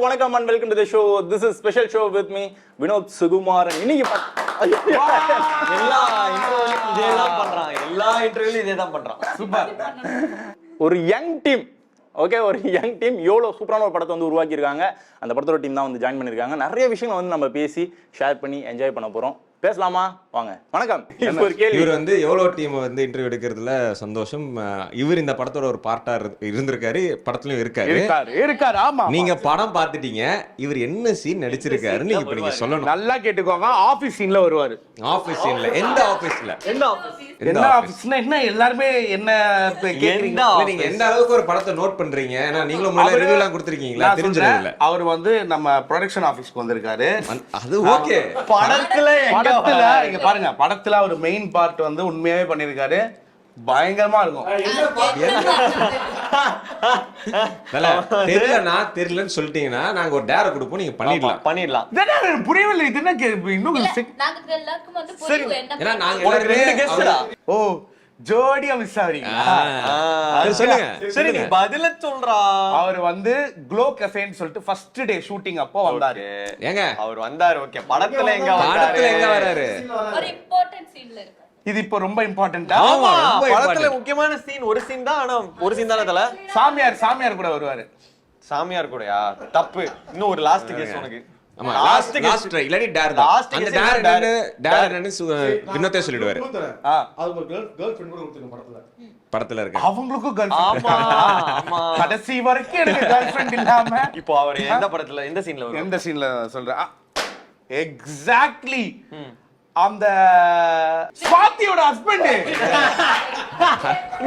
வணக்கம் and welcome to the show. This is special show with me, Vinod Sugumaran. இன்னைக்கு எல்லா இன்டர்வியூலயும் இதேதான் பண்றான். சூப்பர். ஒரு யங் டீம், ஓகே, ஒரு யங் டீம் எவ்வளோ சூப்பரான ஒரு படத்தை வந்து உருவாக்கியிருக்காங்க. அந்த படத்தோட டீம் தான் வந்து ஜாயின் பண்ணியிருக்காங்க. நிறைய விஷயங்களை வந்து நம்ம பேசி ஷேர் பண்ணி என்ஜாய் பண்ண போகிறோம். பேசலாமா? வாங்க. வணக்கம். ஒரு கேள்வி. இவர் வந்து எவ்வளோ டீம் வந்து இன்டர்வியூ எடுக்கிறதுல சந்தோஷம். இவர் இந்த படத்தோட ஒரு பார்ட்டா இருந்திருக்காரு, படத்துலயும் இருக்காரு. ஆமா, நீங்க படம் பார்த்துட்டீங்க. இவர் என்ன சீன் நடிச்சிருக்காருன்னு இப்ப நீங்க சொல்லணும். நல்லா கேட்டுக்கோங்க. ஆபீஸ் சீன்ல வருவாரு. ஆபீஸ் சீன்ல எந்த ஆபீஸ்ல? என்ன ஆபீஸ்னா என்ன எல்லாரும் என்ன கேக்குறீங்க? நீங்க எந்த அளவுக்கு ஒரு படத்தை நோட் பண்றீங்க? ஏன்னா நீங்களும் முன்னாடி ரிவ்யூ எல்லாம் கொடுத்திருக்கீங்களா? தெரிஞ்சதில்ல. அவர் வந்து நம்ம ப்ரொடக்ஷன் ஆபீஸ்க்கு வந்திருக்காரு. அது ஓகே. படத்துல இங்க பாருங்க, படத்துல ஒரு மெயின் பார்ட் வந்து உண்மையாவே பண்ணிருக்காரு. பயங்கரமா இருக்கும். தெரியலன்னு சொல்லிட்டீங்கன்னா நாங்க ஒரு டேரை கொடுப்போம், நீங்க பண்ணிடலாம். புரியவில்லை. இது என்ன இன்னும் ஓ ஜோடியா மிஸ் ஆவறீங்க. சொல்லுங்க. சரி, நீ பதில சொல்றா. அவர் வந்து க்ளோ கஃபேன்னு சொல்லிட்டு ஃபர்ஸ்ட் டே ஷூட்டிங் அப்போ வந்தாரு. ஏங்க அவர் வந்தாரு. ஓகே, படத்துல எங்க வராரு? ஒரு இம்பார்ட்டன்ட் சீன்ல இருக்கு. இது இப்போ ரொம்ப இம்பார்ட்டன்ட்டா? ஆமா, படத்துல முக்கியமான சீன் ஒரு சீன் தான். ஆனா ஒரு சீன் தானே தல. சாமியார் கூட வருவாரு. சாமியார் கூடயா? தப்பு. இன்னும் ஒரு லாஸ்ட் கெஸ் உனக்கு. ஆமா, லாஸ்ட் ட்ரை இல்லடி டேர் தான். அந்த டேர் வினோதே சொல்லிடுவாரு. அது ஒரு கேர்ள் ஃப்ரெண்ட் கூட கொடுத்துங்க படத்துல இருக்கு. அவங்களுக்கும் கேர்ள் ஃப்ரெண்ட். ஆமா, கடைசி வரைக்கும் எனக்கு கேர்ள் ஃப்ரெண்ட் இல்லாம. இப்போ அவர் எந்த படத்துல எந்த சீன்ல வரும்? எந்த சீன்ல சொல்றேன் எக்ஸாக்ட்லி. அந்த ஸ்வாதியோட ஹஸ்பண்ட்.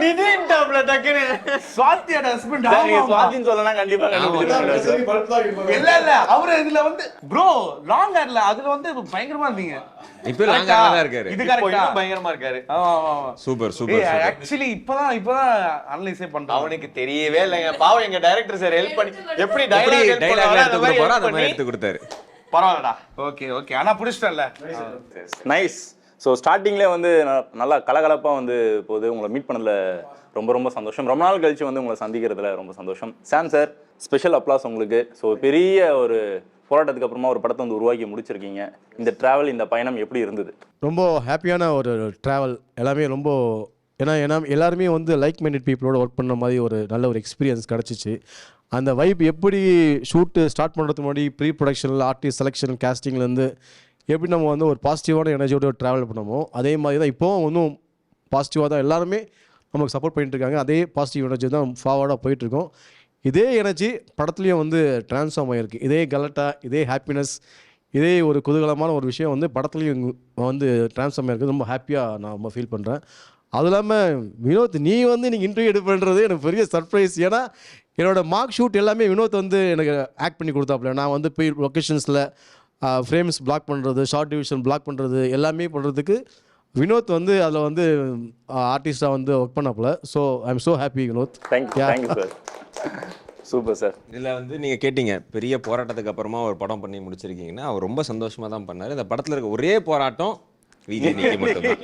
நிதின் டப்ல டக்கனே ஸ்வாதியோட ஹஸ்பண்ட். நீங்க ஸ்வாதின்னு சொல்லனா கண்டிப்பா கண்டுபிடிச்சிருவீங்க. இல்ல அவரு இதுல வந்து ப்ரோ லாங் ஹேர்ல அதுல வந்து பயங்கரமா இருந்தீங்க. இப்போ லாங் ஹேர்ல தான் இருக்காரு. இது கரெக்ட்டா? பயங்கரமா இருக்காரு. சூப்பர். ஆக்சுவலி இப்பதான் அனலைஸ் பண்றேன். அவனுக்கு தெரியவே இல்லைங்க. பாவம் எங்க டைரக்டர் சார் ஹெல்ப் பண்ணி எப்படி டயலாக் எடுத்து கொடுத்தாரு. பரவாயில்லடா. ஓகே. ஆனா புடிச்சிட்டல. நைஸ். ஸோ ஸ்டார்டிங்லேயே வந்து நல்லா கலகலப்பாக வந்து போகுது. உங்களை மீட் பண்ணதில் ரொம்ப ரொம்ப சந்தோஷம். ரொம்ப நாள் கழிச்சு வந்து உங்களை சந்திக்கிறதுல ரொம்ப சந்தோஷம். சாம் சார், ஸ்பெஷல் அப்ளாஸ் உங்களுக்கு. ஸோ பெரிய ஒரு போராட்டத்துக்கு அப்புறமா ஒரு படத்தை வந்து உருவாக்கி முடிச்சிருக்கீங்க. இந்த ட்ராவல், இந்த பயணம் எப்படி இருந்தது? ரொம்ப ஹாப்பியான ஒரு ட்ராவல். எல்லாமே ரொம்ப ஏன்னா எல்லாருமே வந்து லைக் மைண்டட் பீப்புளோட ஒர்க் பண்ண மாதிரி ஒரு நல்ல ஒரு எக்ஸ்பீரியன்ஸ் கிடச்சிச்சு. அந்த வைப் எப்படி ஷூட்டு ஸ்டார்ட் பண்ணுறதுக்கு முன்னாடி ப்ரீ ப்ரொடக்ஷனில் ஆர்டிஸ்ட் செலெக்ஷன் கேஸ்டிங்லேருந்து எப்படி நம்ம வந்து ஒரு பாசிட்டிவான எனர்ஜியோட ட்ராவல் பண்ணோமோ அதே மாதிரி தான் இப்போவும் இன்னும் பாசிட்டிவாக தான் எல்லாருமே நமக்கு சப்போர்ட் பண்ணிட்டுருக்காங்க. அதே பாசிட்டிவ் எனர்ஜி தான் ஃபார்வர்டாக போயிட்டுருக்கோம். இதே எனர்ஜி படத்துலேயும் வந்து ட்ரான்ஸ்ஃபார்ம் ஆகிருக்கு. இதே கலட்டா, இதே ஹாப்பினஸ், இதே ஒரு குதூகலமான ஒரு விஷயம் வந்து படத்துலேயும் வந்து ட்ரான்ஸ்ஃபார்ம் ஆகிருக்கு. ரொம்ப ஹாப்பியாக நான் ரொம்ப ஃபீல் பண்ணுறேன். அதுவும் இல்லாமல் வினோத், நீ வந்து நீங்கள் இன்டர்வியூ எடுப்பது எனக்கு பெரிய சர்ப்ரைஸ். ஏன்னா என்னோடய மார்க் ஷூட் எல்லாமே வினோத் வந்து எனக்கு ஆக்ட் பண்ணி கொடுத்தாப்புல. நான் வந்து போய் லொக்கேஷன்ஸில் ஃப்ரேம்ஸ் பிளாக் பண்ணுறது, ஷார்ட் டிவிஷன் பிளாக் பண்ணுறது எல்லாமே பண்ணுறதுக்கு வினோத் வந்து அதில் வந்து ஆர்டிஸ்டாக வந்து ஒர்க் பண்ணாப்புல. So I am so happy Vinod. Thank you sir. Super sir. இதில் வந்து நீங்கள் கேட்டீங்க பெரிய போராட்டத்துக்கு அப்புறமா ஒரு படம் பண்ணி முடிச்சிருக்கீங்கன்னா அவர் ரொம்ப சந்தோஷமாக தான் பண்ணார். இந்த படத்தில் இருக்க ஒரே போராட்டம் விஜய் மட்டும்தான்.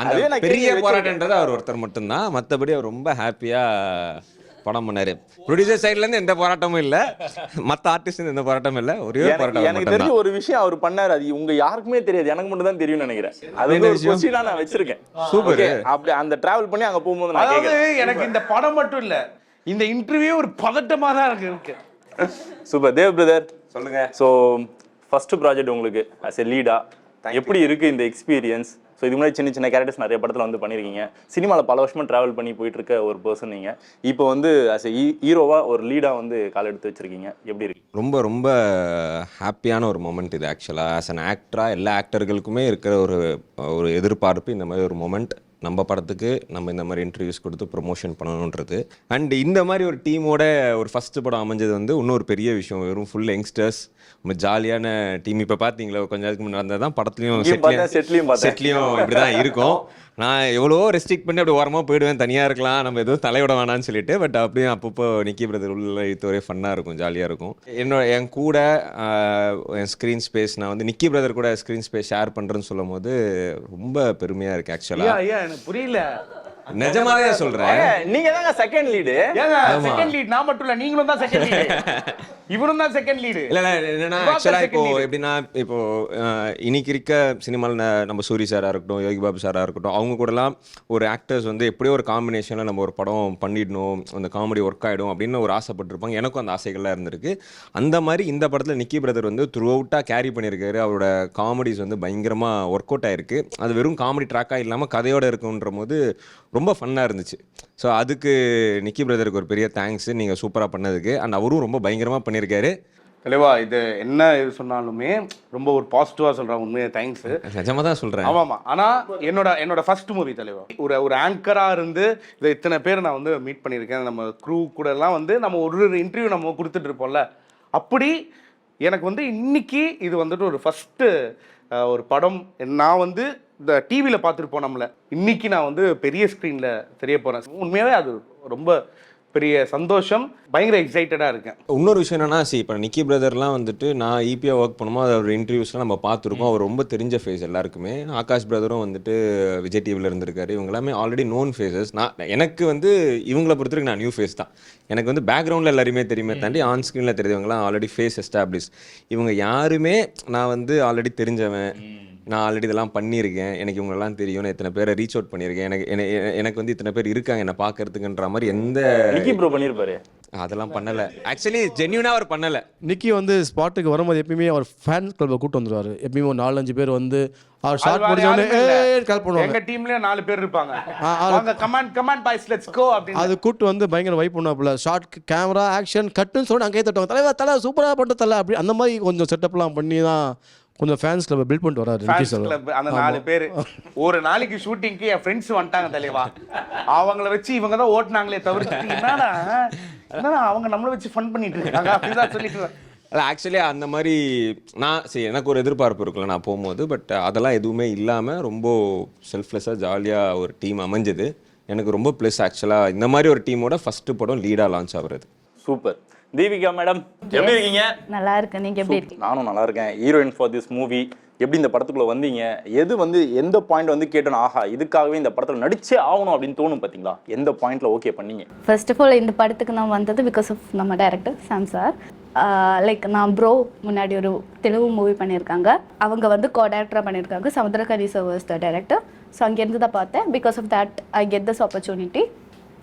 அந்த பெரிய போராட்டன்றது அவர் ஒருத்தர் மட்டும்தான். மற்றபடி அவர் ரொம்ப ஹாப்பியாக படம் பண்ணாரு. ப்ரொடியூசர் சைட்ல இருந்து எந்த போராட்டமும் இல்ல, மத்த ஆர்டிஸ்ட் எந்த போராட்டமும் இல்ல. ஒரே ஒரு போராட்டம். எனக்கு தெரிஞ்ச ஒரு விஷயம் அவர் பண்ணாரு, அது உங்க யாருக்குமே தெரியாது, எனக்கு மட்டும் தான் தெரியும்னு நினைக்கிறேன். அது ஒரு கொஸ்டினா நான் வச்சிருக்கேன். சூப்பர். அப்படி அந்த டிராவல் பண்ணி அங்க போகும்போது நான் கேக்குறேன். எனக்கு இந்த படம் மட்டும் இல்ல, இந்த இன்டர்வியூ ஒரு பதட்டமா தான் இருக்கு. சூப்பர். தேவ் பிரதர் சொல்லுங்க. சோ ஃபர்ஸ்ட் ப்ராஜெக்ட் உங்களுக்கு as a லீடா எப்படி இருக்கு இந்த எக்ஸ்பீரியன்ஸ்? ஸோ இது முன்னாடி சின்ன சின்ன கேரக்டர்ஸ் நிறைய படத்தில் வந்து பண்ணியிருக்கீங்க. சினிமாவில் பல வருஷமாக ட்ராவல் பண்ணி போயிட்டு இருக்க ஒரு பர்சன் நீங்கள். இப்போ வந்து ஆஸ் எ ஹீரோவாக ஒரு லீடாக வந்து கால் எடுத்து வச்சிருக்கீங்க. எப்படி இருக்கு? ரொம்ப ரொம்ப ஹாப்பியான ஒரு மொமெண்ட் இது. ஆக்சுவலாக ஆஸ் அன் ஆக்டராக எல்லா ஆக்டர்களுக்குமே இருக்கிற ஒரு எதிர்பார்ப்பு இந்த மாதிரி ஒரு மொமெண்ட். நம்ம படத்துக்கு நம்ம இந்த மாதிரி இன்டர்வியூஸ் கொடுத்து ப்ரொமோஷன் பண்ணணுன்றது. அண்ட் இந்த மாதிரி ஒரு டீமோட ஒரு ஃபஸ்ட்டு படம் அமைஞ்சது வந்து இன்னொரு பெரிய விஷயம். வெறும் ஃபுல் யங்ஸ்டர்ஸ், நம்ம ஜாலியான டீம். இப்போ பார்த்தீங்களா கொஞ்ச நேரத்துக்கு முன்னாடி தான் படத்துலையும் செட்லையும் இப்படி தான் இருக்கும். நான் எவ்வளவோ ரெஸ்ட்ரிக்ட் பண்ணி அப்படி ஓரமாக போயிடுவேன், தனியாக இருக்கலாம், நம்ம எதுவும் தலைவிட வேணான்னு சொல்லிட்டு. பட் அப்படியே அப்பப்போ நிக்கி பிரதர் உள்ள இது ஒரே ஃபன்னாக இருக்கும், ஜாலியாக இருக்கும். என் கூட என் ஸ்க்ரீன் ஸ்பேஸ், நான் வந்து நிக்கி பிரதர் கூட ஸ்க்ரீன் ஸ்பேஸ் ஷேர் பண்ணுறேன்னு சொல்லும் போது ரொம்ப பெருமையாக இருக்குது. ஆக்சுவலாக எனக்கு புரியல. நிஜமாவே சொல்றேன். நீங்க தாங்க செகண்ட் லீடு. ஏங்க செகண்ட் லீட் நான் மட்டும் இல்ல, நீங்களும் தான் செகண்ட் லீட், இவரும் தான் செகண்ட் லீடு. இல்ல என்னன்னா ஆக்சுவலா இப்போ எப்படின்னா இப்போ இன்னைக்கு இருக்க சினிமாவில் நம்ம சூரி சாரா இருக்கட்டும், யோகி பாபு சாரா இருக்கட்டும், அவங்க கூடலாம் ஒரு ஆக்டர்ஸ் வந்து எப்படியோ ஒரு காம்பினேஷன்ல நம்ம ஒரு படம் பண்ணிடணும், அந்த காமெடி ஒர்க் ஆகிடும் அப்படின்னு ஒரு ஆசைப்பட்டிருப்பாங்க. எனக்கும் அந்த ஆசைகள்லாம் இருந்திருக்கு. அந்த மாதிரி இந்த படத்தில் நிக்கி பிரதர் வந்து த்ரூ அவுட்டாக கேரி பண்ணியிருக்காரு. அவரோட காமெடிஸ் வந்து பயங்கரமாக ஒர்க் அவுட் ஆயிருக்கு. அது வெறும் காமெடி ட்ராக்காக இல்லாமல் கதையோடு இருக்குன்ற போது ரொம்ப ஃபன்னாக இருந்துச்சு. ஸோ அதுக்கு நிக்கி பிரதருக்கு ஒரு பெரிய தேங்க்ஸ், நீங்கள் சூப்பராக பண்ணதுக்கு. அண்ட் அவரும் ரொம்ப பயங்கரமாக பண்ணியிருக்காரு. தெளிவா இது என்ன இது சொன்னாலுமே ரொம்ப ஒரு பாசிட்டிவாக சொல்கிறேன். உண்மையாக தேங்க்ஸ், நிஜமாக தான் சொல்கிறேன். ஆமாம். ஆனால் என்னோட ஃபர்ஸ்ட் மூவி தலைவா, ஒரு ஆங்கராக இருந்து இதை இத்தனை பேர் நான் வந்து மீட் பண்ணியிருக்கேன். நம்ம க்ரூ கூட எல்லாம் வந்து நம்ம ஒரு இன்டர்வியூ நம்ம கொடுத்துட்டு இருப்போம்ல, அப்படி எனக்கு வந்து இன்னைக்கு இது வந்துட்டு ஒரு ஃபஸ்ட்டு ஒரு படம் நான் வந்து இந்த டிவியில் பார்த்துருப்போம் நம்மளை, இன்னைக்கு நான் வந்து பெரிய ஸ்க்ரீனில் தெரிய போகிறேன். உண்மையாகவே அது ரொம்ப பெரிய சந்தோஷம், பயங்கர எக்ஸைட்டடாக இருக்கேன். இன்னொரு விஷயம் என்னன்னா, இப்போ நிக்கி பிரதர்லாம் வந்துட்டு நான் ஈபியாக ஒர்க் பண்ணும்போது அதோட இன்டர்வியூஸ்லாம் நம்ம பார்த்துருக்கோம். அவர் ரொம்ப தெரிஞ்ச ஃபேஸ் எல்லாருக்குமே. ஆகாஷ் பிரதரும் வந்துட்டு விஜய் டிவியில் இருந்திருக்காரு. இவங்க எல்லாமே ஆல்ரெடி நோன் ஃபேஸஸ். எனக்கு வந்து இவங்களை பொறுத்தவரைக்கும் நான் நியூ ஃபேஸ் தான். எனக்கு வந்து பேக்ரவுண்டில் எல்லாருமே தெரியுமே தாண்டி ஆன் ஸ்க்ரீனில் தெரிஞ்சவங்களாம் ஆல்ரெடி ஃபேஸ் எஸ்டாப்ளிஷ். இவங்க யாருமே நான் வந்து ஆல்ரெடி தெரிஞ்சவன், நான் ஆல்ரெடி இதெல்லாம் பண்ணியிருக்கேன், எனக்கு இவங்களெல்லாம் தெரியும், நான் இத்தனை பேரை ரீச் அவுட் பண்ணியிருக்கேன், எனக்கு வந்து இத்தனை பேர் இருக்காங்க என்னை பார்க்கறதுக்குன்ற மாதிரி எந்த நிக்கி ப்ரோ பண்ணியிருப்பாரு. அதெல்லாம் பண்ணலை. ஆக்சுவலி ஜென்யூனாக அவர் பண்ணலை. நிக்கி வந்து ஸ்பாட்டுக்கு வரும்போது எப்பயுமே அவர் ஃபேன் கிளப்பை கூட்டு வந்துருவாரு. எப்பயுமே ஒரு 4-5 பேர் வந்து அவர் ஷார்ட் முடிஞ்சோடனே கால் பண்ணுவாங்க. எங்க டீம்ல 4 பேர் இருப்பாங்க. அவங்க கமாண்ட் பாய்ஸ் லெட்ஸ் கோ அப்படி அது கூட்டு வந்து பயங்கர வைப் பண்ணாப்புல. ஷார்ட் கேமரா ஆக்ஷன் கட்டுன்னு சொல்லி அங்கேயே தட்டுவாங்க. தலை சூப்பராக பண்ணிட்டு தலை அப்படி அந்த மாதிரி கொஞ்சம் செட்டப்லாம் பண்ணி தான் கொஞ்சம் ஃபேன்ஸ் கிளப் பில்ட் பண்ணிட்டு வராரு நிக்கி சார். அந்த 4 பேர் ஒரு நாளைக்கு ஷூட்டிங்க்கு என் ஃப்ரெண்ட்ஸ் வந்துட்டாங்க தலைவா, அவங்கள வச்சு இவங்க தான் ஓட்டுனாங்களே தவிர்த்து என்னடா அவங்க நம்மளை வச்சு ஃபன் பண்ணிட்டு இருக்காங்க அப்படிதான் சொல்லிட்டு. ஆக்சுவலி அந்த மாதிரி எனக்கு ஒரு எதிர்பார்ப்பு இருக்குல்ல நான் போகும்போது. பட் அதெல்லாம் எதுவுமே இல்லாமல் ரொம்ப செல்ஃப்லெஸ்ஸாக ஜாலியாக ஒரு டீம் அமைஞ்சது. எனக்கு ரொம்ப ப்ளஸ் ஆக்சுவலாக இந்த மாதிரி ஒரு டீமோட ஃபஸ்ட்டு படம் லீடாக லான்ச் ஆகுறது. சூப்பர். தீபிகா மேடம் எப்படி இருக்கீங்க? நல்லா இருக்கேன், நீங்க எப்படி இருக்கீங்க? நானும் நல்லா இருக்கேன். ஹீரோயின் ஃபார் திஸ் மூவி, எப்படி இந்த படத்துக்குள்ள வந்தீங்க? எது வந்து எந்த பாயிண்ட் வந்து கேட்டோம் ஆஹா இதுக்காகவே இந்த படத்தில் நடிச்சே ஆகணும் அப்படின்னு தோணும் பார்த்தீங்களா? எந்த பாயிண்ட்ல ஓகே பண்ணீங்க? ஃபர்ஸ்ட் ஆஃப் ஆல் இந்த படத்துக்கு நான் வந்தது பிகாஸ் ஆஃப் நம்ம டைரக்டர் சாம் சார். லைக் நான் ப்ரோ முன்னாடி ஒரு தெலுங்கு மூவி பண்ணியிருக்காங்க, அவங்க வந்து கோ டைரக்டராக பண்ணியிருக்காங்க. Samuthirakani sir was the director. So அங்கேருந்து தான் பார்த்தேன். Because of that I get this opportunity.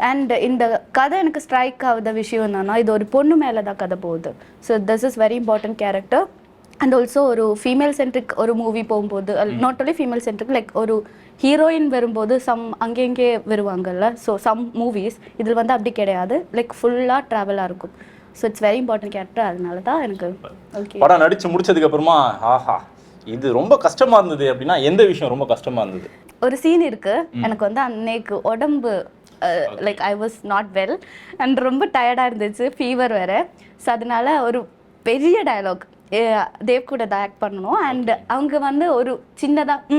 And இந்த கதை எனக்கு ஸ்ட்ரைக் ஆகுத விஷயம் என்னன்னா, இது ஒரு பொண்ணு மேலே தான் கதை போகுது. So this is very important character. And also ஒரு ஃபீமேல் சென்ட்ரிக் ஒரு மூவி போகும்போது, not only female centric, like ஒரு ஹீரோயின் வரும்போது அங்கே இங்கே வருவாங்கல்ல. ஸோ சம் மூவிஸ் இதில் வந்து அப்படி கிடையாது, லைக் ஃபுல்லாக ட்ராவலாக இருக்கும். So it's very important character. அதனால தான் எனக்கு ஓகே. படம் நடிச்சு முடிச்சதுக்கு அப்புறமா ஆஹா இது ரொம்ப கஷ்டமா இருந்தது அப்படின்னா எந்த விஷயம் ரொம்ப கஷ்டமா இருந்தது? ஒரு சீன் இருக்கு, எனக்கு வந்து அன்னைக்கு உடம்பு like I was not well and ரொம்ப டயர்டாக இருந்துச்சு, ஃபீவர் வேறு. ஸோ அதனால ஒரு பெரிய டயலாக் தேவ் கூட தான் ஆக்ட் பண்ணணும். அண்ட் அவங்க வந்து ஒரு சின்னதாக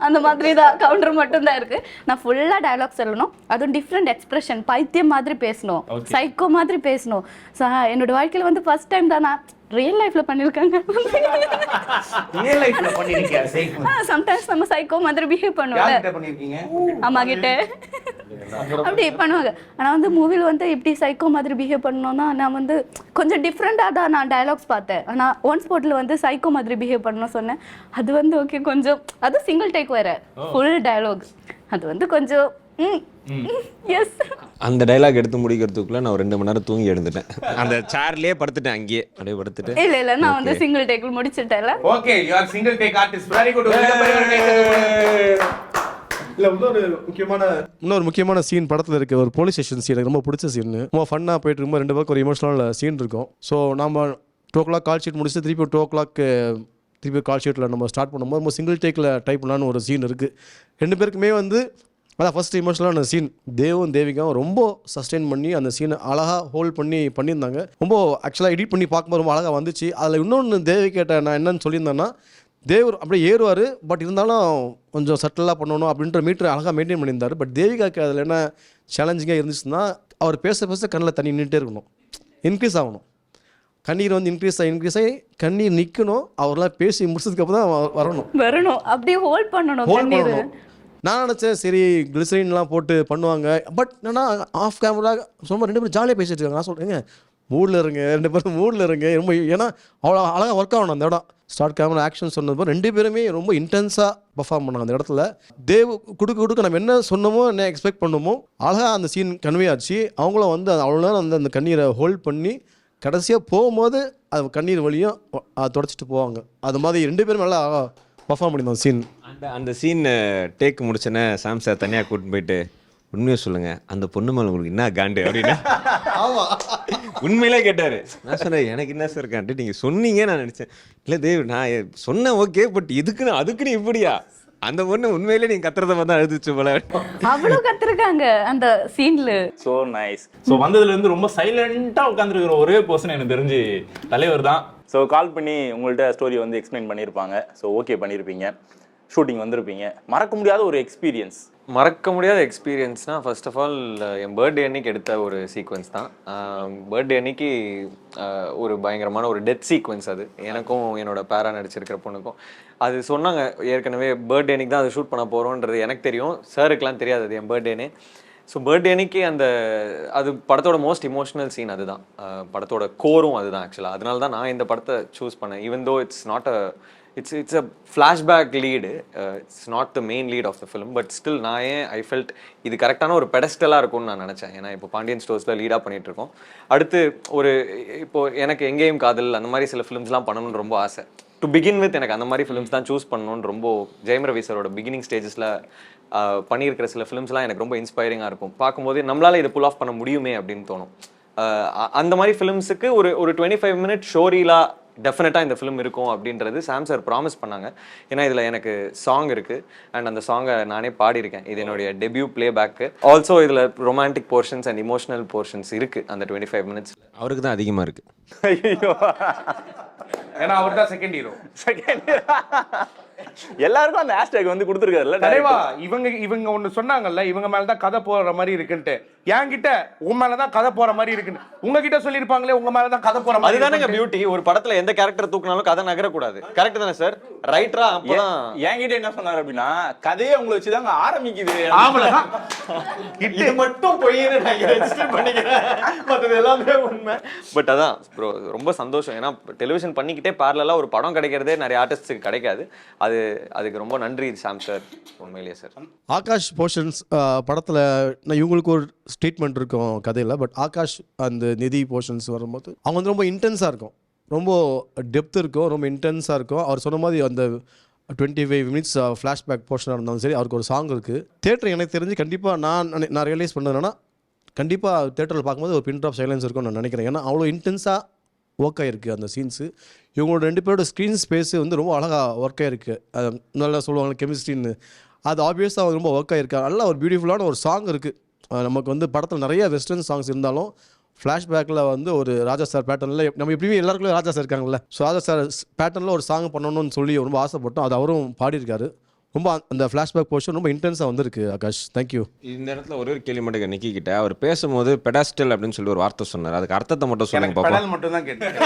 அந்த மாதிரி தான் கவுண்டர் மட்டும்தான் இருக்குது. நான் ஃபுல்லாக டயலாக் சொல்லணும், அதுவும் டிஃப்ரெண்ட் எக்ஸ்பிரஷன், பைத்தியம் மாதிரி பேசணும், சைக்கோ மாதிரி பேசணும். ஸோ என்னோட வாழ்க்கையில் வந்து ஃபர்ஸ்ட் டைம் தான் நான் ரியல் லைஃப்ல பண்ணிருக்காங்க. ரியல் லைஃப்ல பண்ணிருக்கீங்க? சம்டைம்ஸ் நம்ம சைக்கோ மாதிரி பிஹேவ் பண்ணுவோம். யார்கிட்ட பண்ணிருக்கீங்க? அம்மா கிட்ட அப்படி பண்ணுவாங்க. ஆனால் வந்து மூவியில் வந்து எப்படி சைக்கோ மாதிரி பிஹேவ் பண்ணணும்னா நான் வந்து கொஞ்சம் டிஃப்ரெண்டாக தான் நான் டயலாக்ஸ் பார்த்தேன். ஆனால் ஒன் ஸ்பாட்டில் வந்து சைக்கோ மாதிரி பிஹேவ் பண்ணணும்னு சொன்னேன். அது வந்து ஓகே கொஞ்சம், அது சிங்கிள் டேக் வேற, ஃபுல் டயலாக். அது வந்து கொஞ்சம் எஸ். அந்த டைலாக் எடுத்து முடிக்கிறதுக்குள்ள நான் ஒரு 2 மணி நேரம் தூங்கி எழுந்துட்டேன். அந்த சேர்லயே படுத்துட்டேன், அங்கேயே அப்படியே படுத்துட்டு. இல்ல நான் வந்து சிங்கிள் டேக்ல முடிச்சிட்டேன்ல. Okay, you are single take artist. Very good. இல்லை இன்னொரு முக்கியமான சீன் படத்தில் இருக்குது. ஒரு போலீஸ் ஸ்டேஷன் சீன் எனக்கு ரொம்ப பிடிச்ச சீன். ரொம்ப ஃபன்னாக போயிட்டு இருக்கும்போது 2 பக்கம் ஒரு எமோஷனல் சீன் இருக்கும். ஸோ நம்ம 2 o'clock கால் ஷீட் முடிச்சுட்டு திருப்பி 2 o'clock திருப்பி கால் ஷீட்டில் நம்ம ஸ்டார்ட் பண்ணும்போது நம்ம சிங்கிள் டேக்கில் டைப் பண்ணலான்னு ஒரு சீன் இருக்குது. 2 பேருக்குமே வந்து அதான் ஃபஸ்ட் இமோஷனலான சீன். தேவும் தேவிகாவும் ரொம்ப சஸ்டெயின் பண்ணி அந்த சீனை அழகாக ஹோல்ட் பண்ணியிருந்தாங்க. ரொம்ப ஆக்சுவலாக எடிட் பண்ணி பார்க்கும்போது ரொம்ப அழகாக வந்துச்சு. அதில் இன்னொன்று தேவிகிட்ட நான் என்னன்னு சொல்லியிருந்தேன்னா, தேவர் அப்படியே ஏறுவார், பட் இருந்தாலும் கொஞ்சம் சட்டலாக பண்ணணும் அப்படின்ற மீட்டர் அழகாக மெயின்டைன் பண்ணியிருந்தார். பட் தேவிகாக்கு அதில் என்ன சேலஞ்சிங்காக இருந்துச்சுன்னா, அவர் பேச கண்ணில் தண்ணி நின்றுட்டே இருக்கணும், இன்க்ரீஸ் ஆகணும். கண்ணீர் வந்து இன்க்ரீஸ் ஆகி கண்ணீர் நிற்கணும். அவரெல்லாம் பேசி முடிச்சதுக்கப்புறம் தான் வரணும் அப்படியே ஹோல்ட் பண்ணணும். நான் நினச்சேன் சரி கிளிசரின்லாம் போட்டு பண்ணுவாங்க. பட் என்னன்னா ஆஃப் கேமரா சும்மா 2 பேரும் ஜாலியாக பேசிட்டு இருக்காங்க. நான் சொல்கிறேங்க மூடில் இருங்க, 2 பேரும் மூடில் இருங்க. ரொம்ப ஏன்னா அவ்வளோ அழகாக ஒர்க் ஆகணும் அந்த இடம். ஸ்டார்ட் கேமரா ஆக்ஷன் சொன்னது 2 பேருமே ரொம்ப இன்டென்ஸாக பர்ஃபார்ம் பண்ணாங்க அந்த இடத்துல. தேவ் கொடுக்க நம்ம என்ன சொன்னோமோ என்ன எக்ஸ்பெக்ட் பண்ணோமோ அழகாக அந்த சீன் கன்வே ஆச்சு. அவங்களும் வந்து அவ்வளோ நேரம் அந்த கண்ணீரை ஹோல்ட் பண்ணி கடைசியாக போகும்போது அது கண்ணீர் வழியும் தொடச்சிட்டு போவாங்க. அது மாதிரி 2 பேரும் நல்லா பர்ஃபார்ம் பண்ணியிருந்தோம் சீன். அந்த சீன் டேக் முடிச்சோன்னே சாம் சார் தனியாக கூட்டின்னு போயிட்டு உண்மையை சொல்லுங்க அந்த பொண்ணு மேலே உங்களுக்கு என்ன காண்டு அப்படின்னா உண்மையிலே கேட்டார். நான் சொன்னேன் எனக்கு என்ன சார் காண்டு நீங்கள் சொன்னீங்க. நான் நினச்சேன் இல்லை தேவ் நான் சொன்னேன் ஓகே, பட் அதுக்குன்னு இப்படியா அந்த பொண்ணு உண்மையிலே நீங்கள் கத்துறத பார்த்தா அழுதுச்சு போல. அவ்வளோ கத்துருக்காங்க அந்த சீன்ல. So nice. ஸோ வந்ததுலேருந்து ரொம்ப சைலண்ட்டாக உட்காந்துருக்கிற ஒரே பர்சன் எனக்கு தெரிஞ்சு தலைவர் தான். ஸோ கால் பண்ணி உங்கள்கிட்ட ஸ்டோரி வந்து எக்ஸ்பிளைன் பண்ணியிருப்பாங்க. ஸோ ஓகே பண்ணியிருப்பீங்க, ஷூட்டிங் வந்திருப்பீங்க. மறக்க முடியாத ஒரு எக்ஸ்பீரியன்ஸ்? மறக்க முடியாத எக்ஸ்பீரியன்ஸ்னால் ஃபர்ஸ்ட் ஆஃப் ஆல் என் பர்த்டே அன்னைக்கு எடுத்த ஒரு சீக்வன்ஸ் தான். பர்த்டே அன்னைக்கு ஒரு பயங்கரமான ஒரு டெத் சீக்வன்ஸ். அது எனக்கும் என்னோட பேரா நடிச்சிருக்கிற பொண்ணுக்கும். அது சொன்னாங்க ஏற்கனவே பர்த்டே அன்னைக்கு தான் அதை ஷூட் பண்ண போகிறோன்றது எனக்கு தெரியும், சாருக்கெலாம் தெரியாது அது என் பர்த்டேன்னு. ஸோ பர்த்டே அன்னைக்கு அது படத்தோட மோஸ்ட் இமோஷனல் சீன் அதுதான், படத்தோட கோரும் அதுதான் ஆக்சுவலாக. அதனால தான் நான் இந்த படத்தை சூஸ் பண்ணேன். Even though it's not a it's a flashback lead, it's not the main lead of the film, but still I felt இது கரெக்டான ஒரு பெடஸ்டலாக இருக்கும்னு நான் நினச்சேன். ஏன்னா இப்போ பாண்டியன் ஸ்டோர்ஸில் லீடாக பண்ணிகிட்டு இருக்கோம். அடுத்து இப்போது எனக்கு எங்கேயும் காதல் அந்த மாதிரி சில ஃபிலிம்ஸ்லாம் பண்ணணும்னு ரொம்ப ஆசை. டு பிகின் வித் எனக்கு அந்த மாதிரி ஃபிலிம்ஸ் தான் சூஸ் பண்ணணும்னு ரொம்ப ஜெயம் ரவி சாரோட பிகினிங் ஸ்டேஜஸில் பண்ணியிருக்கிற சில ஃபிலிம்ஸ்லாம் எனக்கு ரொம்ப இன்ஸ்பைரிங்காக இருக்கும். பார்க்கும்போது நம்மளால் இதை புல் ஆஃப் பண்ண முடியுமே அப்படின்னு தோணும். அந்த மாதிரி ஃபிலிம்ஸுக்கு ஒரு 25 minute ஷோரீலாக டெஃபினட்டாக இந்த ஃபிலிம் இருக்கும் அப்படின்றது சாம் சார் ப்ராமிஸ் பண்ணாங்க. ஏன்னா இதில் எனக்கு சாங் இருக்குது அண்ட் அந்த சாங்கை நானே பாடியிருக்கேன். இது என்னுடைய டெபியூ பிளேபேக்கு. ஆல்சோ இதில் romantic portions and emotional portions இருக்குது அந்த 25 minutes. அவருக்கு தான் அதிகமாக இருக்குது. ஐயோ, ஏன்னா அவர் தான் செகண்ட் ஹீரோ. எல்லாருக்கும் அந்த ஹேஷ்டேக் வந்து கொடுத்துருக்காருல்ல தலைவா. இவங்க ஒன்று சொன்னாங்கல்ல, இவங்க மேலே தான் கதை போகிற மாதிரி இருக்குன்ட்டு. என்கிட்ட உன் மேலே தான் கதை போகிற மாதிரி இருக்குன்னு உங்ககிட்ட சொல்லியிருப்பாங்களே, உங்க மேலே தான் கதை போகிற மாதிரி. அதுதானங்க பியூட்டி. ஒரு படத்தில் எந்த கேரக்டர் தூக்கினாலும் கதை நகரக்கூடாது. கரெக்ட் தானே சார்? ரைட்டரா? அப்போதான் என்கிட்ட என்ன சொன்னார் அப்படின்னா, கதையை உங்களை வச்சு தாங்க ஆரம்பிக்குது. இது மட்டும் பொய்ன்னு நான் ரெஜிஸ்டர் பண்ணிக்கிறேன், மற்றது எல்லாமே உண்மை. பட் அதான் ப்ரோ ரொம்ப சந்தோஷம். ஏன்னா டெலிவிஷன் பண்ணிக்கிட்டே பேரலா ஒரு படம் கிடைக்கிறதே நிறைய ஆர்டிஸ்டுக்கு கிடைக்காது. அதுக்கு ரொம்ப நன்றி சாம் சார், உண்மையிலேயே சார். ஆகாஷ் போர்ஷன்ஸ் படத்தில் நான் இவங்களுக்கு ஒரு ஸ்டேட்மெண்ட் இருக்கும் கதையில். பட் ஆகாஷ் அந்த நிதி போர்ஷன்ஸ் வரும்போது அவங்க வந்து ரொம்ப இன்டென்ஸாக இருக்கும், ரொம்ப டெப்த் இருக்கும், ரொம்ப இன்டென்ஸாக இருக்கும். அவர் சொன்ன மாதிரி அந்த 25 minutes ஃப்ளாஷ்பேக் போர்ஷனாக இருந்தாலும் சரி, அவருக்கு ஒரு சாங் இருக்குது. தேட்டர் எனக்கு தெரிஞ்சு கண்டிப்பாக நான் ரியலைஸ் பண்ணதுன்னா கண்டிப்பாக தேட்டரில் பார்க்கும்போது ஒரு பின் ட்ராப் சைலன்ஸ் இருக்கும்னு நான் நினைக்கிறேன். ஏன்னா அவ்வளோ இன்டென்ஸாக ஒர்க் ஆகிருக்கு அந்த சீன்ஸு. இவங்களோட 2 பேரோட ஸ்க்ரீன் ஸ்பேஸு வந்து ரொம்ப அழகாக ஒர்க் ஆகிருக்கு. நல்லா சொல்லுவாங்க கெமிஸ்ட்ரின்னு, அது ஆப்வியஸாக ரொம்ப ஒர்க் ஆகிருக்கு. நல்லா ஒரு பியூட்டிஃபுல்லான ஒரு சாங் இருக்குது. நமக்கு வந்து படத்தில் நிறைய வெஸ்டர்ன் சாங்ஸ் இருந்தாலும் ஃப்ளாஷ்பேக்கில் வந்து ஒரு ராஜா சார் பேட்டர்னில் நம்ம எப்படியுமே எல்லாருக்குள்ளே ராஜா சார் இருக்காங்கல்ல, ஸோ ராஜா சார் பேட்டர்னில் ஒரு சாங் பண்ணணும்னு சொல்லி ரொம்ப ஆசைப்பட்டோம். அது அவரும் பாடியிருக்காரு. ரொம்ப அந்த ஃப்ளாஷ்பேக் போர்ஷன் ரொம்ப இன்டென்ஸாக வந்திருக்கு. ஆகாஷ் தேங்க்யூ. இந்த இடத்துல ஒரு கேள்வி மட்டும் நிக்கி கிட்ட அவர் பேசும்போது பெடாஸ்டல் அப்படின்னு சொல்லி ஒரு வார்த்தை சொன்னார். அதுக்கு அர்த்தத்தை மட்டும் சொல்லுங்க பாப்போம். பெடல் மட்டும் தான் கேட்டேன்.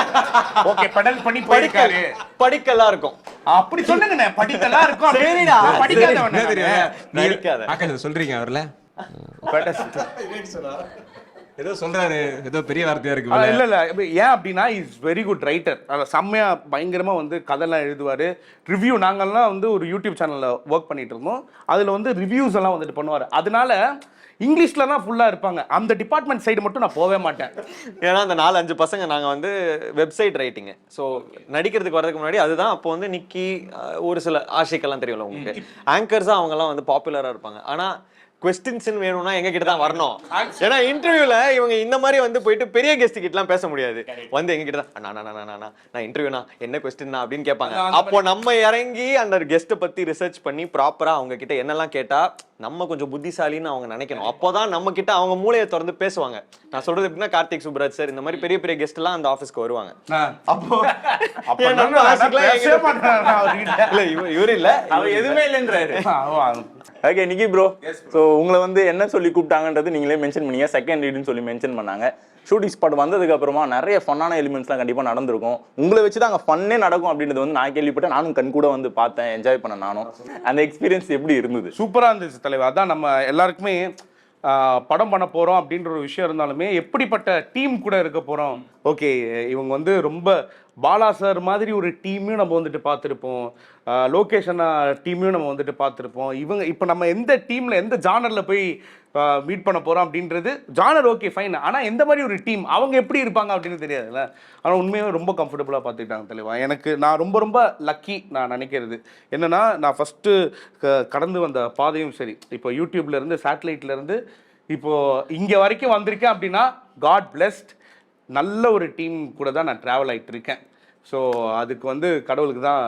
ஓகே, பெடல் பண்ணி போயிருக்காரு. படிக்கலாம் இருக்கும். அப்படி சொல்லுங்கண்ணே, படிக்கலாம் இருக்கும். சரிடா, படிக்காதவனே நடிக்காத. ஆகாஷ் சொல்றீங்க அவர்ல ஏதோ சொல்றாரு, ஏதோ பெரிய வார்த்தையா இருக்கு. இல்ல ஏன் அப்படின்னா இஸ் வெரி குட் ரைட்டர். செம்மையா பயங்கரமா வந்து கதைலாம் எழுதுவாரு. ரிவ்யூ நாங்கள்லாம் வந்து ஒரு யூடியூப் சேனல்ல ஒர்க் பண்ணிட்டு இருந்தோம். அதுல வந்து ரிவ்யூஸ் எல்லாம் வந்துட்டு பண்ணுவாரு. அதனால இங்கிலீஷ்ல தான் ஃபுல்லா இருப்பாங்க. அந்த டிபார்ட்மெண்ட் சைடு மட்டும் நான் போவே மாட்டேன். ஏன்னா அந்த 4-5 பசங்க நாங்கள் வந்து வெப்சைட் ரைட்டிங்கு, ஸோ நடிக்கிறதுக்கு வரதுக்கு முன்னாடி அதுதான். அப்போ வந்து நிக்கி, ஒரு சில ஆஷிக்கெல்லாம் தெரியும்ல உங்களுக்கு, ஆங்கர்ஸாக அவங்கெல்லாம் வந்து பாப்புலராக இருப்பாங்க. ஆனால் கொஸ்டின்ஸ் வேணும்னா எங்க கிட்ட தான் வரணும். ஏன்னா இன்டர்வியூல இவங்க இந்த மாதிரி வந்து போயிட்டு பெரிய கெஸ்ட் கிட்டலாம் பேச முடியாது. வந்து எங்க கிட்ட தான் நான் இன்டர்வியூனா என்ன கொஸ்டின் அப்படின்னு கேட்பாங்க. அப்போ நம்ம இறங்கி அந்த கெஸ்ட்டை பத்தி ரிசர்ச் பண்ணி ப்ராப்பரா அவங்க கிட்ட என்னெல்லாம் கேட்டா நம்ம கொஞ்சம் புத்திசாலின்னு அவங்க நினைக்கணும். அப்போதான் நம்ம கிட்ட அவங்க மூளையை திறந்து பேசுவாங்க. நான் சொல்றது எப்படின்னா, கார்த்திக் சுப்ராஜ் சார் இந்த மாதிரி பெரிய பெரிய கெஸ்ட் எல்லாம் அந்த ஆஃபீஸ்க்கு வருவாங்க. அப்போ இல்ல இவரு இல்ல, அவர் எதுவுமே இல்லைன்றாரு. ஓகே நிக்கி ப்ரோ, ஸோ உங்களை வந்து என்ன சொல்லி கூப்பிட்டாங்கன்றது நீங்களே மென்ஷன் பண்ணீங்க, செகண்ட் லீடுன்னு சொல்லி மென்ஷன் பண்ணாங்க. ஷூட்டிங் ஸ்பாட் வந்ததுக்கு அப்புறமா நிறைய ஃபன்னான எலிமெண்ட்ஸ்லாம் கண்டிப்பாக நடந்திருக்கும். உங்களை வச்சு தான் அங்கே ஃபன்னே நடக்கும் அப்படின்றது வந்து நான் கேள்விப்பட்டேன். நானும் கண் கூட வந்து பார்த்தேன், என்ஜாய் பண்ணேன் நானும். அந்த எக்ஸ்பீரியன்ஸ் எப்படி இருந்தது? சூப்பராக இருந்துச்சு தலைவர். அதான் நம்ம எல்லாருக்குமே படம் பண்ண போகிறோம் அப்படின்ற ஒரு விஷயம் இருந்தாலுமே எப்படிப்பட்ட டீம் கூட இருக்க போகிறோம். ஓகே, இவங்க வந்து ரொம்ப பாலா சார் மாதிரி ஒரு டீமையும் நம்ம வந்துட்டு பார்த்துருப்போம், லோகேஷன் டீமையும் நம்ம வந்துட்டு பார்த்துருப்போம். இவங்க இப்போ நம்ம எந்த டீமில் எந்த ஜானரில் போய் மீட் பண்ண போகிறோம் அப்படின்றது ஜானர் ஓகே ஃபைன், ஆனால் எந்த மாதிரி ஒரு டீம் அவங்க எப்படி இருப்பாங்க அப்படின்னு தெரியாதுல்ல. ஆனால் உண்மையாக ரொம்ப கம்ஃபர்டபுளாக பார்த்துக்கிட்டாங்க தெளிவா. எனக்கு நான் ரொம்ப ரொம்ப லக்கி நான் நினைக்கிறது என்னென்னா, நான் ஃபஸ்ட்டு கடந்து வந்த பாதையும் சரி, இப்போ யூடியூப்லேருந்து சேட்டலைட்லேருந்து இப்போது இங்கே வரைக்கும் வந்திருக்கேன் அப்படின்னா காட் பிளெஸ்ட். நல்ல ஒரு டீம் கூட தான் நான் ட்ராவல் ஆகிட்டு இருக்கேன். ஸோ அதுக்கு வந்து கடவுளுக்கு தான்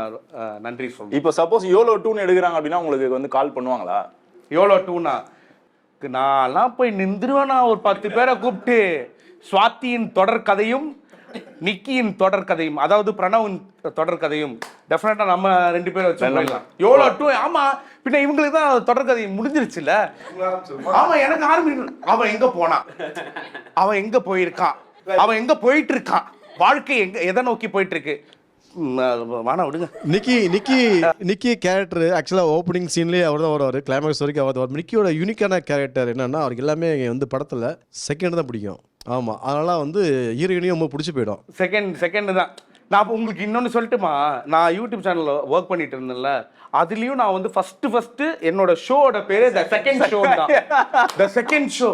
நன்றி சொல்லுவேன். இப்போ சப்போஸ் யோலோ 2 எடுக்கிறாங்க அப்படின்னா உங்களுக்கு வந்து கால் பண்ணுவாங்களா? யோலோ 2னா நான்லாம் போய் நின்றுவேன். நான் ஒரு 10 பேரை கூப்பிட்டு ஸ்வாதியின் தொடர் கதையும் நிக்கியின் தொடர் கதையும், அதாவது பிரணவின் தொடர் கதையும் டெஃபினட்டா நம்ம 2 பேரை வச்சு போயிடலாம். யோலோ 2 ஆமா, பின்ன இவங்களுக்கு தான் தொடர் கதை முடிஞ்சிருச்சுல்ல. ஆமா, எனக்கு ஆரம்பிக்கணும். அவன் எங்க போனான், அவன் எங்க போயிருக்கான், அவன் எங்க போயிட்டு இருக்கான், வாழ்க்கை எங்க எதை நோக்கி போயிட்டு இருக்கு. வானா விடுங்க. நிக்கி கேரக்டர் ஆக்சுவலாக ஓப்பனிங் சீன்லேயே அவர் தான் வருவார், கிளைமேக்ஸ் வரைக்கும் அவர் தான். நிக்கியோட யூனிக்கான கேரக்டர் என்னன்னா, அவருக்கு எல்லாமே வந்து படத்தில் செகண்ட் தான் பிடிக்கும். ஆமாம், அதனால் வந்து ஹீரோயினையும் ரொம்ப பிடிச்சி போயிடும். செகண்ட் தான். நான் உங்களுக்கு இன்னொன்று சொல்லட்டுமா, நான் யூடியூப் சேனலில் ஒர்க் பண்ணிட்டு இருந்தேன்ல, அதுலேயும் நான் வந்து ஃபஸ்ட்டு என்னோட ஷோட பேர் த செகண்ட் ஷோ தான். த செகண்ட் ஷோ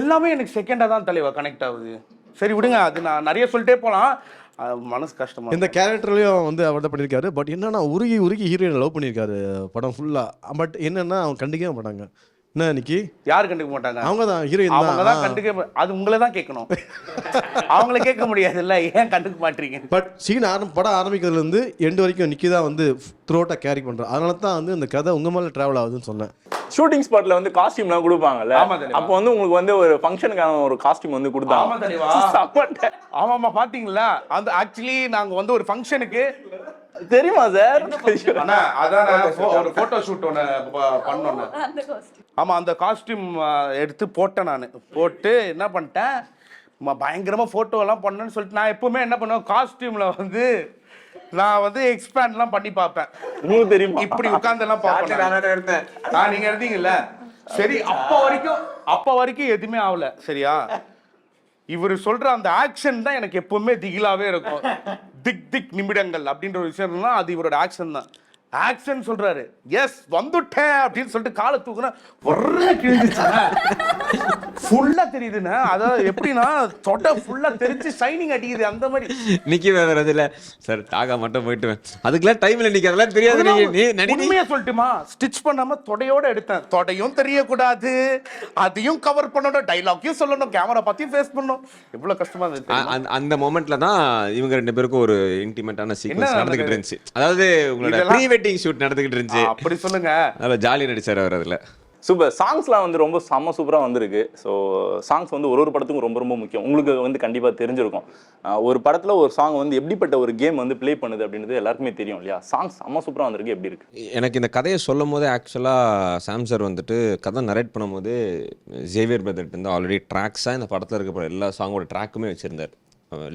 எல்லாமே எனக்கு செகண்டாக தான் தலைவா கனெக்ட் ஆகுது. சரி விடுங்க, அது நான் நிறைய சொல்லிட்டே போகலாம், மனசு கஷ்டமா. இந்த கேரக்டர்லையும் வந்து அவர் தான் பண்ணியிருக்காரு. பட் என்னன்னா, உருகி ஹீரோயினை லவ் பண்ணியிருக்காரு படம் ஃபுல்லாக. பட் என்னன்னா, அவங்க கண்டுக்கவே மாட்டாங்க. என்ன நிக்கி? யார் கண்டுக்க மாட்டாங்க? அவங்க தான் ஹீரோயின் தான். அவங்க தான் கண்டுக்க. அது உங்களை தான் கேட்கணும், அவங்கள கேட்க முடியாதுல்ல, ஏன் கண்டுக்க மாட்டீங்க? பட் சீன் படம் ஆரம்பிக்கிறதுலேருந்து எண்டு வரைக்கும் நிக்கி தான் வந்து த்ரோட்டாக கேரி பண்ணுறேன். அதனால தான் வந்து இந்த கதை உங்கள் மேலே ட்ராவல் ஆகுதுன்னு சொன்னேன். ஷூட்டிங் ஸ்பாட்ல வந்து காஸ்டியூம்லாம் கொடுப்பாங்கல்ல, அப்போ வந்து உங்களுக்கு வந்து ஒரு ஃபங்க்ஷனுக்கான ஒரு காஸ்டியூம் வந்து கொடுத்தாங்க. ஆமாமா, பாத்தீங்களா? அந்த ஆக்சுவலி நாங்க வந்து ஒரு ஃபங்க்ஷனுக்கு தெரியுமா சார்? அதான் ஒரு போட்டோ ஷூட் ஒன்று பண்ணோன்னு. ஆமா, அந்த காஸ்டியூம் எடுத்து போட்டேன். நான் போட்டு என்ன பண்ணிட்டேன், பயங்கரமா போட்டோ எல்லாம் பண்ணேன்னு சொல்லிட்டு நான் எப்பவுமே என்ன பண்ணுவேன், காஸ்டியூம்ல வந்து நான் வந்து எக்ஸ்பேண்ட்லாம் பண்ணி பார்ப்பேன். உங்களுக்கு தெரியுமா? இப்படி உட்கார்ந்து எல்லாம் பார்ப்பேன். நான் நீங்க இருந்தீங்கல்ல, சரி அப்ப வரைக்கும் எதுவுமே ஆகல. சரியா, இவர் சொல்ற அந்த ஆக்ஷன் தான் எனக்கு எப்பவுமே திகிலாவே இருக்கும். திக் நிமிடங்கள் அப்படின்ற ஒரு விஷயம், அது இவரோட ஆக்ஷன் தான். ஆக்ஷன் சொல்றாரு, எஸ் வந்துட்டேன் அப்படின்னு சொல்லிட்டு காலை தூக்குனா ஃபுல்லா தெரியுதுன்னா, அதாவது எப்படின்னா தொட ஃபுல்லா தெரிஞ்சு ஷைனிங் அடிக்குது அந்த மாதிரி. நிக்கி வேற இல்ல சார், டாகா மட்டும் போயிட்டு அதுக்கெல்லாம் டைம்ல நிக்க அதெல்லாம் தெரியாது. நீ உண்மையா சொல்லட்டுமா, ஸ்டிச் பண்ணாம தொடையோட எடுத்தேன். தொடையும் தெரியக்கூடாது, அதையும் கவர் பண்ணணும், டைலாக்கையும் சொல்லணும், கேமரா பத்தியும் ஃபேஸ் பண்ணணும். எவ்வளவு கஷ்டமா இருந்துச்சு. அந்த மொமெண்ட்ல தான் இவங்க 2 பேருக்கும் ஒரு இன்டிமேட்டான சீக்வென்ஸ் நடந்துகிட்டு இருந்துச்சு. அதாவது உங்களோட ப்ரீ வெட்டிங் ஷூட் நடந்துகிட்டு இருந்துச்சு. அப்படி சொல்லுங்க. நல்ல ஜாலியா நடிச்சாரு அவர் அதுல. சூப்பர். சாங்ஸ்லாம் வந்து ரொம்ப சூப்பராக வந்திருக்கு. ஸோ சாங்ஸ் வந்து ஒரு படத்துக்கும் ரொம்ப ரொம்ப முக்கியம். உங்களுக்கு வந்து கண்டிப்பாக தெரிஞ்சிருக்கும், ஒரு படத்தில் ஒரு சாங் வந்து எப்படிப்பட்ட ஒரு கேம் வந்து ப்ளே பண்ணுது அப்படின்றது எல்லாருக்குமே தெரியும் இல்லையா? சாங்ஸ் சூப்பராக வந்திருக்கு. எப்படி இருக்கு? எனக்கு இந்த கதையை சொல்லும் போது ஆக்சுவலாக சாம் சார் வந்துட்டு கதை நரேட் பண்ணும்போது ஜேவியர் பிரதர்ட் வந்து ஆல்ரெடி ட்ராக்ஸாக இந்த படத்தில் இருக்க எல்லா சாங்கோட ட்ராக்குமே வச்சுருந்தார்.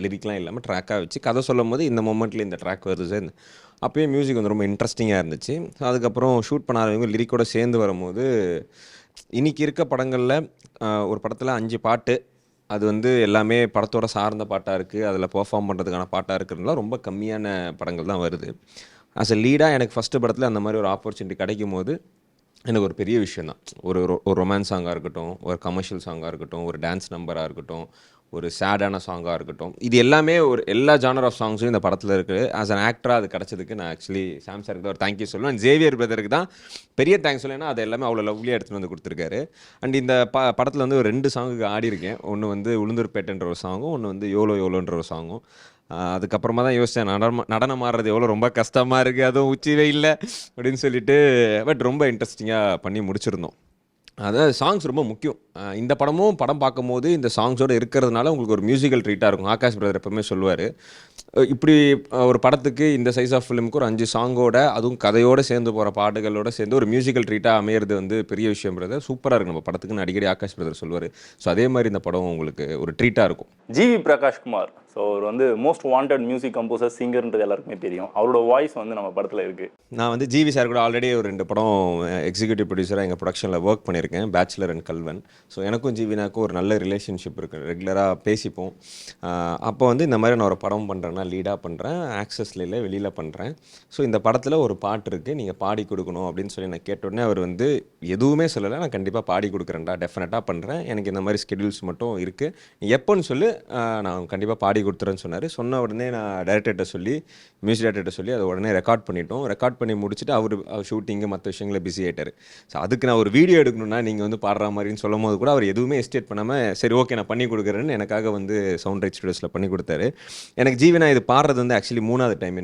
லிரிக்லாம் இல்லாமல் ட்ராக்காக வச்சு கதை சொல்லும் போது இந்த மொமெண்ட்டில் இந்த ட்ராக் வருது. அப்போயே மியூசிக் வந்து ரொம்ப இன்ட்ரெஸ்டிங்காக இருந்துச்சு. அதுக்கப்புறம் ஷூட் பண்ண ஆரம்பிங்க லிரிக்கோட சேர்ந்து வரும்போது, இன்றைக்கி இருக்க படங்களில் ஒரு படத்தில் 5 பாட்டு, அது வந்து எல்லாமே படத்தோட சார்ந்த பாட்டாக இருக்குது, அதில் பெர்ஃபார்ம் பண்ணுறதுக்கான பாட்டாக இருக்குதுலாம் ரொம்ப கம்மியான படங்கள் தான் வருது. ஆஸ் எ லீடாக எனக்கு ஃபஸ்ட்டு படத்தில் அந்த மாதிரி ஒரு ஆப்பர்ச்சுனிட்டி கிடைக்கும் போது எனக்கு ஒரு பெரிய விஷயம் தான். ஒரு ரொமான்ஸ் சாங்காக இருக்கட்டும், ஒரு கமர்ஷியல் சாங்காக இருக்கட்டும், ஒரு டான்ஸ் நம்பராக இருக்கட்டும், ஒரு சேடான சாங்காக இருக்கட்டும், இது எல்லாமே ஒரு எல்லா ஜானர் ஆஃப் சாங்ஸும் இந்த படத்தில் இருக்குது. ஆஸ் அன் ஆக்டராக அது கிடச்சதுக்கு நான் ஆக்சுவலி சாம் சாருக்கு தான் ஒரு தேங்க்யூ சொல்லுவேன். ஜேவியர் பிரதருக்கு தான் பெரிய தேங்க்ஸ் சொல்லுவேன்னா, அது எல்லாமே அவ்வளோ லவ்லியாக எடுத்துகிட்டு வந்து கொடுத்துருக்காரு. அண்ட் இந்த படத்தில் வந்து ஒரு 2 சாங்குக்கு ஆடி இருக்கேன். ஒன்று வந்து உளுந்தூர்பேட்டைன்ற ஒரு சாங்கும், ஒன்று வந்து யோலோன்ற ஒரு சாங்கும். அதுக்கப்புறமா தான் யோசித்தேன், நடனம் ஆடுறது எவ்வளோ ரொம்ப கஷ்டமாக இருக்குது, அதுவும் உச்சி வெயில்ல அப்படின்னு சொல்லிட்டு. பட் ரொம்ப இன்ட்ரெஸ்டிங்காக பண்ணி முடிச்சிருந்தோம். அதாவது சாங்ஸ் ரொம்ப முக்கியம். இந்த படமும் படம் பார்க்கும்போது இந்த சாங்ஸோடு இருக்கிறதுனால உங்களுக்கு ஒரு மியூசிக்கல் ட்ரீட்டாக இருக்கும். ஆகாஷ் பிரதர் எப்பவுமே சொல்லுவார், இப்படி ஒரு படத்துக்கு இந்த சைஸ் ஆஃப் ஃபிலிமுக்கு ஒரு 5 சாங்கோட அதுவும் கதையோடு சேர்ந்து போகிற பாட்டுகளோட சேர்ந்து ஒரு மியூசிக்கல் ட்ரீட்டாக அமையிறது வந்து பெரிய விஷயம் பிரதர். சூப்பராக இருக்கும் நம்ம படத்துக்குன்னு அடிக்கடி ஆகாஷ் பிரதர் சொல்லுவார். ஸோ அதே மாதிரி இந்த படம் உங்களுக்கு ஒரு ட்ரீட்டாக இருக்கும். ஜிவி பிரகாஷ் குமார், ஸோ அவர் வந்து மோஸ்ட் வாண்டட் மியூசிக் கம்போசர் சிங்கர்ன்றது எல்லாருக்குமே தெரியும். அவரோட வாய்ஸ் வந்து நம்ம படத்தில் இருக்குது. நான் வந்து ஜிவி சார் கூட ஆல்ரெடி ஒரு 2 படம் எக்ஸிக்யூட்டிவ் ப்ரொடியூசராக எங்கள் ப்ரொடக்ஷனில் ஒர்க் பண்ணியிருக்கேன், பேச்சுலர் அண்ட் கல்வன். ஸோ எனக்கும் ஜிவினாக்கும் ஒரு நல்ல ரிலேஷன்ஷிப் இருக்குது, ரெகுலராக பேசிப்போம். அப்போ வந்து இந்த மாதிரி நான் ஒரு படம் பண்ணுறேன்னா லீடாக பண்ணுறேன், ஆக்சஸில் இல்லை வெளியில் பண்ணுறேன். ஸோ இந்த படத்தில் ஒரு பாட்டு இருக்குது, நீங்கள் பாடி கொடுக்கணும் அப்படின்னு சொல்லி நான் கேட்டோடனே அவர் வந்து எதுவுமே சொல்லலை, நான் கண்டிப்பாக பாடி கொடுக்குறேன்டா, டெஃபினட்டாக பண்ணுறேன், எனக்கு இந்த மாதிரி ஸ்கெடியூல்ஸ் மட்டும் இருக்குது, நீ எப்போன்னு சொல்லி நான் கண்டிப்பாக பாடி கொடுத்துறேன்னு சொன்னார். சொன்ன உடனே நான் டைரக்டர்கிட்ட சொல்லி, மியூசிக் டைரக்டர்கிட்ட சொல்லி அதை உடனே ரெக்கார்ட் பண்ணிட்டோம். ரெக்கார்ட் பண்ணி முடிச்சுட்டு அவர் ஷூட்டிங்கு மற்ற விஷயங்களை பிஸி ஆகிட்டார். ஸோ அதுக்கு நான் ஒரு வீடியோ எடுக்கணும்னா நீங்கள் வந்து பாடுற மாதிரின்னு சொல்லும் போது கூட அவர் எதுவுமே எஸ்டேட் பண்ணாமல் சரி ஓகே நான் பண்ணி கொடுக்குறேன்னு எனக்காக வந்து சவுண்ட் ரைட் ஸ்டுடியோஸில் பண்ணி கொடுத்தாரு. எனக்கு ஜீவனா இது பாடுறது வந்து ஆக்சுவலி 3வது டைம்.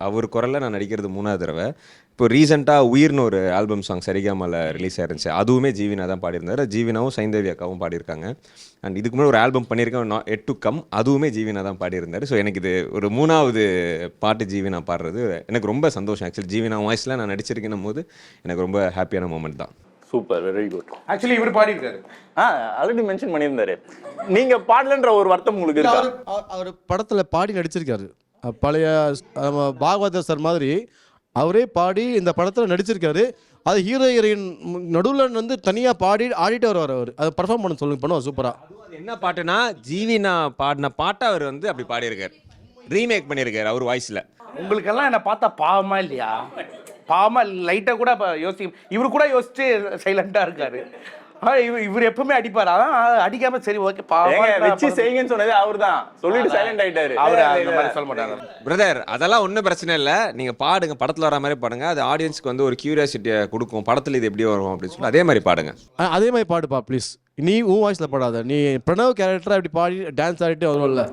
அவர் குரலில் நான் நடிக்கிறது 3வது தடவை. இப்போ ரீசெண்டாக உயிர்னு ஒரு ஆல்பம் சாங் சரிகாமாவில் ரிலீஸ் ஆயிருந்துச்சு, அதுவுமே ஜீவினா தான் பாடியிருந்தார். ஜீவினாவும் சைந்தவி அக்காவும் பாடியிருக்காங்க. அண்ட் இதுக்கு முன்னாடி ஒரு ஆல்பம் பண்ணியிருக்கேன் எட் டு கம், அதுவுமே ஜீவினா தான் பாடியிருந்தார். ஸோ எனக்கு இது ஒரு 3வது பாட்டு ஜீவினா பாடுறது எனக்கு ரொம்ப சந்தோஷம். ஆக்சுவலி ஜீவினா வாய்ஸில் நான் நடிச்சிருக்கேன் போது எனக்கு ரொம்ப ஹாப்பியான மூமெண்ட் தான். Super, very good. ஆக்சுவலி இவர் பாடியிருக்காரு. ஆல்ரெடி மென்ஷன் பண்ணியிருந்தாரு. நீங்கள் பாடலன்ற ஒரு வருத்தம் உங்களுக்கு இருக்கா? அவர் படத்தில் பாடி நடிச்சிருக்காரு. பழைய பாகவதர் சார் மாதிரி அவரே பாடி இந்த படத்தில் நடிச்சிருக்காரு. அது ஹீரோ ஹீரோயின் நடுவில் வந்து தனியாக பாடி ஆடிட்டு வருவார். அவர் அதை பர்ஃபார்ம் பண்ண சொல்லுங்க, பண்ணுவார் சூப்பராக. அது என்ன பாட்டுனா ஜீவினா பாடின பாட்டை அவர் வந்து அப்படி பாடியிருக்கார், ரீமேக் பண்ணியிருக்காரு அவர் வாய்ஸில். உங்களுக்கெல்லாம் என்ன பார்த்தா பாவமா இல்லையா? பாவமா லைட்டாக கூட யோசி, இவர் கூட யோசிச்சு சைலண்டாக இருக்காரு. இவர் எப்பவுமே அடிப்பார், அதான் அடிக்காம சரி ஓகே வச்சு செய்யுங்கன்னு சொன்னது அவர் தான், சொல்லிட்டு சைலண்ட் ஆயிட்டாரு. அவர் அந்த மாதிரி சொல்ல மாட்டாங்க. பிரதர் அதெல்லாம் ஒன்றும் பிரச்சனை இல்லை, நீங்கள் பாடுங்க, படத்தில் வர மாதிரி பாடுங்க, அது ஆடியன்ஸ்க்கு வந்து ஒரு கியூரியாசிட்டியை கொடுக்கும், படத்தில் இது எப்படி வரும் அப்படின்னு சொல்லி அதே மாதிரி பாடுங்க. அதே மாதிரி பாடுப்பா ப்ளீஸ். நீ உன் வாய்ஸில் பாடாத, நீ பிரணவ் கேரக்டராக இப்படி பாடி டான்ஸ் ஆடிட்டு வரும்ல.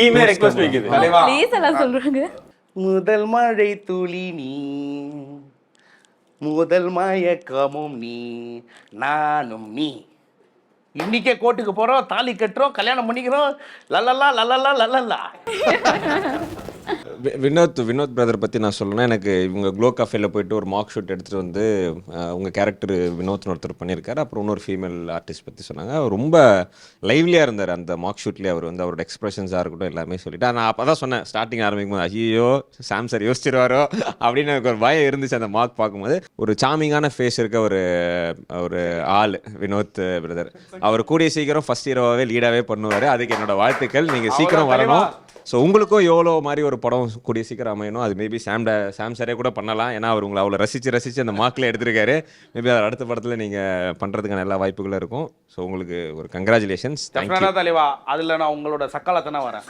டீமே ரெக்வெஸ்ட் வைக்குது. ப்ளீஸ் எல்லாம் சொல்றாங்க. முதல் மழை துளி நீ, முதல் மயக்கமும் நீ, நானும் நீ, இன்னைக்கே கோட்டுக்கு போறோம், தாலி கட்டுறோம், கல்யாணம் பண்ணிக்கிறோம், லல்லல்லா லல்லல்லா லல்லல்லா. வினோத் பிரதர் பற்றி நான் சொல்லணும்னா, எனக்கு இவங்க க்ளோ கஃபேல போயிட்டு ஒரு மார்க் ஷூட் எடுத்துகிட்டு வந்து உங்கள் கேரக்டர் வினோத்னு ஒருத்தர் பண்ணியிருக்காரு. அப்புறம் இன்னொரு ஃபீமேல் ஆர்டிஸ்ட் பற்றி சொன்னாங்க. அவர் ரொம்ப லைவ்லியாக இருந்தார் அந்த மார்க் ஷூட்லேயே. அவர் வந்து அவரோட எக்ஸ்பிரஷன்ஸாக இருக்கட்டும் எல்லாமே சொல்லிட்டு, நான் அப்போ தான் சொன்னேன் ஸ்டார்டிங் ஆரம்பிக்கும் போது, ஐயோ சாம் சார் யோசிச்சிருவாரோ அப்படின்னு எனக்கு ஒரு பயம் இருந்துச்சு அந்த மார்க் பார்க்கும்போது. ஒரு சாமிங்கான ஃபேஸ் இருக்க ஒரு ஆள் வினோத் பிரதர். அவர் கூடிய சீக்கிரம் ஃபர்ஸ்ட் ஹீரோவாகவே லீடாகவே பண்ணுவார். அதுக்கு என்னோட வாழ்த்துக்கள். நீங்கள் சீக்கிரம் வரணும். ஸோ உங்களுக்கும் எவ்வளோ மாதிரி ஒரு படம் கூடிய சீக்கிரம் அமையணும். அது மேபி சாம் சாரே கூட பண்ணலாம், ஏன்னா அவர் உங்களை அவ்வளோ ரசித்து அந்த மார்க்கில் எடுத்திருக்காரு. மேபி அது அடுத்த படத்தில் நீங்கள் பண்ணுறதுக்கான எல்லா வாய்ப்புகளும் இருக்கும். ஸோ உங்களுக்கு ஒரு கங்க்ராச்சுலேஷன்ஸ். தலைவா, அதில் நான் உங்களோட சக்காலத்தனா வரேன்.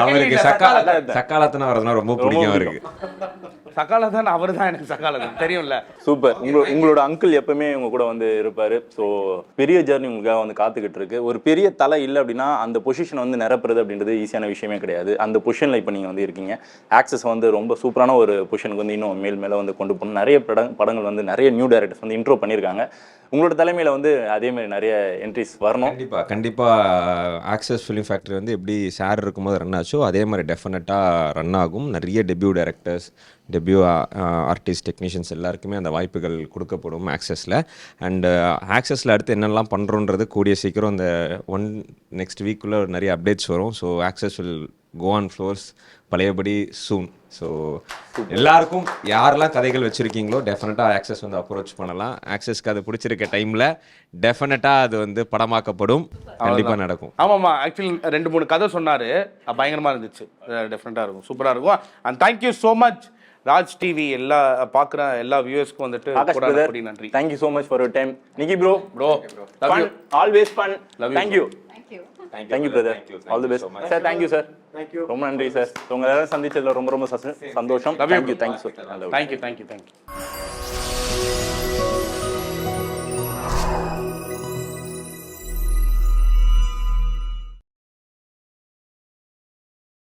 அவருக்கு சக்காலத்தனா வரதுனா ரொம்ப பிடிக்கும் அவருக்கு. சக்காலதான் அவர் தான் எனக்கு சக்காலதான் தெரியும்ல. சூப்பர். உங்களோட அங்கிள் எப்பவுமே உங்க கூட வந்து இருப்பாரு. ஸோ பெரிய ஜர்னி உங்களுக்காக வந்து காத்துக்கிட்டு இருக்கு. ஒரு பெரிய தலை இல்லை அப்படின்னா அந்த பொசிஷன் வந்து நிரப்புறது அப்படின்றது ஈஸியான விஷயமே கிடையாது. அந்த பொசிஷனில் இப்போ நீங்கள் வந்து இருக்கீங்க. ஆக்சஸ் வந்து ரொம்ப சூப்பரான ஒரு பொசிஷனுக்கு வந்து இன்னும் மேலே வந்து கொண்டு போகணும். நிறைய படங்கள் வந்து நிறைய நியூ டைரக்டர்ஸ் வந்து இன்ட்ரோ பண்ணியிருக்காங்க. உங்களோட தலைமையில் வந்து அதே மாதிரி நிறைய என்ட்ரிஸ் வரணும். கண்டிப்பாக ஆக்சஸ் ஃபிலிம் ஃபேக்டரி வந்து எப்படி சார் இருக்கும்போது ரன் ஆச்சோ அதே மாதிரி டெஃபினட்டாக ரன் ஆகும். நிறைய debut directors, debut artist, technicians எல்லாருக்குமே அந்த வாய்ப்புகள் கொடுக்கப்படும் ஆக்சஸில். அண்ட் ஆக்சஸில் அடுத்து என்னெல்லாம் பண்ணுறோன்றது கூடிய சீக்கிரம் இந்த நெக்ஸ்ட் வீக்குள்ளே நிறைய அப்டேட்ஸ் வரும். So access will go on floors பழையபடி சூன். ஸோ எல்லாருக்கும் யாரெல்லாம் கதைகள் வச்சுருக்கீங்களோ டெஃபினட்டாக ஆக்சஸ் வந்து அப்ரோச் பண்ணலாம். ஆக்சஸ்க்கு அது பிடிச்சிருக்க டைமில் டெஃபினட்டாக அது வந்து படமாக்கப்படும், கண்டிப்பாக நடக்கும். ஆமாம்மா, ஆக்சுவலி 2-3 கதை சொன்னார், பயங்கரமாக இருந்துச்சு. டெஃபினட்டாக இருக்கும், சூப்பராக இருக்கும். And thank you so much Raj TV எல்லா பார்க்குற எல்லா வியூவர்ஸ்க்கும் வந்துட்டு நன்றி. Thank you so much for your time. Nikki bro always fun. Thank you. Thank you brother. All the best sir. Thank you sir. ரொம்ப நன்றி சார். உங்க எல்லாரும் சந்திச்சதுல ரொம்ப ரொம்ப சந்தோஷம். Thank you sir. தேங்க்யூ.